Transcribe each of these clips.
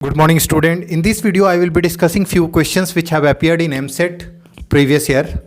Good morning, student. In this video, I will be discussing few questions which have appeared in EAMCET previous year.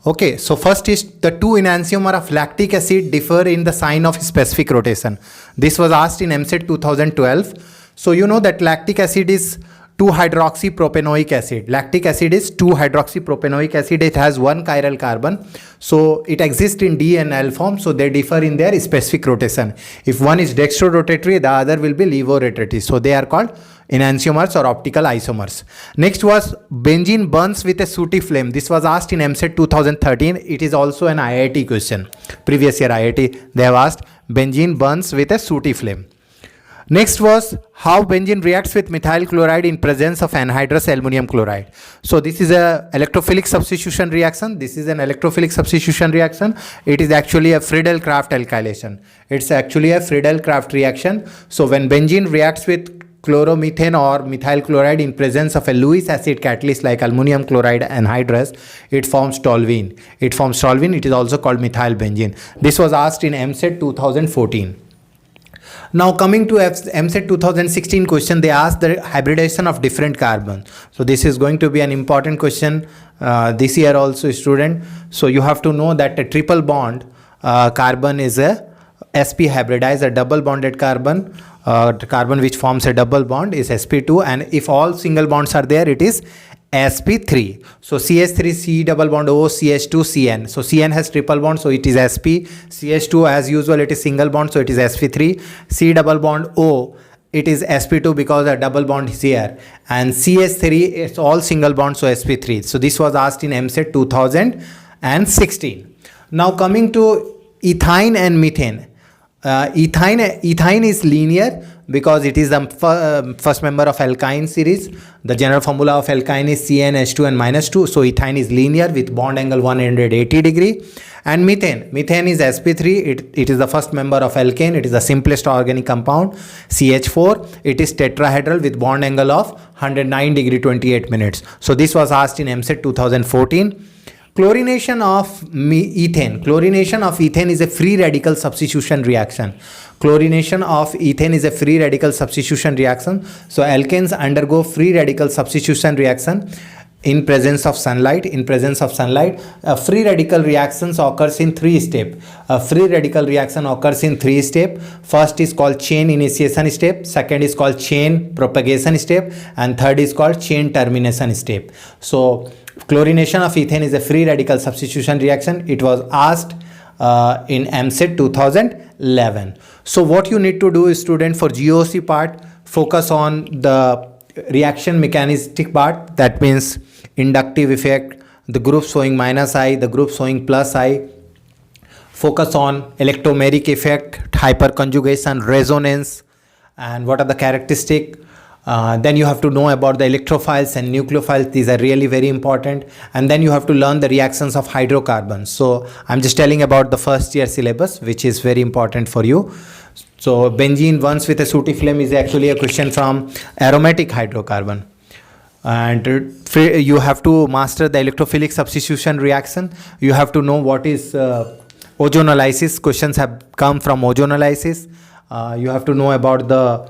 Okay, so first is the two enantiomer of lactic acid differ in the sign of specific rotation. This was asked in EAMCET 2012. So you know that lactic acid is 2-hydroxypropanoic acid. Lactic acid is 2-hydroxypropanoic acid. It has one chiral carbon. So it exists in D and L form. So they differ in their specific rotation. If one is dextrorotatory, the other will be levorotatory. So they are called enantiomers or optical isomers. Next was benzene burns with a sooty flame. This was asked in EAMCET 2013. It is also an IIT question. Previous year IIT, they have asked benzene burns with a sooty flame. Next was how benzene reacts with methyl chloride in presence of anhydrous aluminum chloride. So this is a electrophilic substitution reaction. This is an electrophilic substitution reaction. It is actually a Friedel-Crafts alkylation. It's actually a Friedel-Crafts reaction. So when benzene reacts with chloromethane or methyl chloride in presence of a Lewis acid catalyst like aluminum chloride anhydrous, it forms toluene. It forms toluene. It is also called methyl benzene. This was asked in EAMCET 2014. Now coming to EAMCET 2016 question, they asked the hybridization of different carbons. So this is going to be an important question this year also, student. So you have to know that a triple bond carbon is a sp hybridized, a double bonded carbon. The carbon which forms a double bond is sp2, and if all single bonds are there, it is sp3. So CH3 C double bond O, CH2 Cn. So Cn has triple bond, so it is sp. CH2 as usual, it is single bond, so it is sp3. C double bond O, it is sp2 because a double bond is here, and CH3 it's all single bond, so sp3. So this was asked in EAMCET 2016. Now coming to ethyne and methane. Ethyne is linear because it is the first member of alkyne series. The general formula of alkyne is CnH2 and -2. So ethyne is linear with bond angle 180 degree. And methane is sp3. It is the first member of alkane. It is the simplest organic compound. CH4, it is tetrahedral with bond angle of 109 degree 28 minutes. So this was asked in EAMCET 2014. Chlorination of ethane. Chlorination of ethane is a free radical substitution reaction. Chlorination of ethane is a free radical substitution reaction. So alkanes undergo free radical substitution reaction in presence of sunlight. In presence of sunlight, free radical reactions occurs in 3 steps. A free radical reaction occurs in 3 steps. First is called chain initiation step. Second is called chain propagation step, and third is called chain termination step. So chlorination of ethane is a free radical substitution reaction. It was asked in EAMCET 2011. So what you need to do is, student, for GOC part, focus on the reaction mechanistic part. That means inductive effect, the group showing -I, the group showing +I. Focus on electromeric effect, hyperconjugation, resonance, and what are the characteristics. Then you have to know about the electrophiles and nucleophiles. These are really very important. And then you have to learn the reactions of hydrocarbons. So I'm just telling about the first year syllabus, which is very important for you. So benzene burns with a sooty flame is actually a question from aromatic hydrocarbon. And you have to master the electrophilic substitution reaction. You have to know what is ozonolysis. Questions have come from ozonolysis. You have to know about the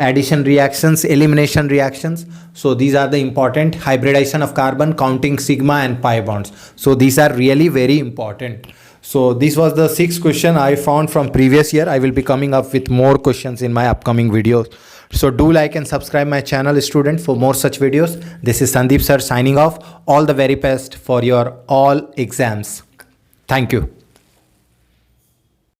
addition reactions, elimination reactions. So these are the important hybridization of carbon, counting sigma and pi bonds. So these are really very important. So this was the 6th question I found from previous year. I will be coming up with more questions in my upcoming videos. So do like and subscribe my channel, student, for more such videos. This is Sandeep sir signing off. All the very best for your all exams. Thank you.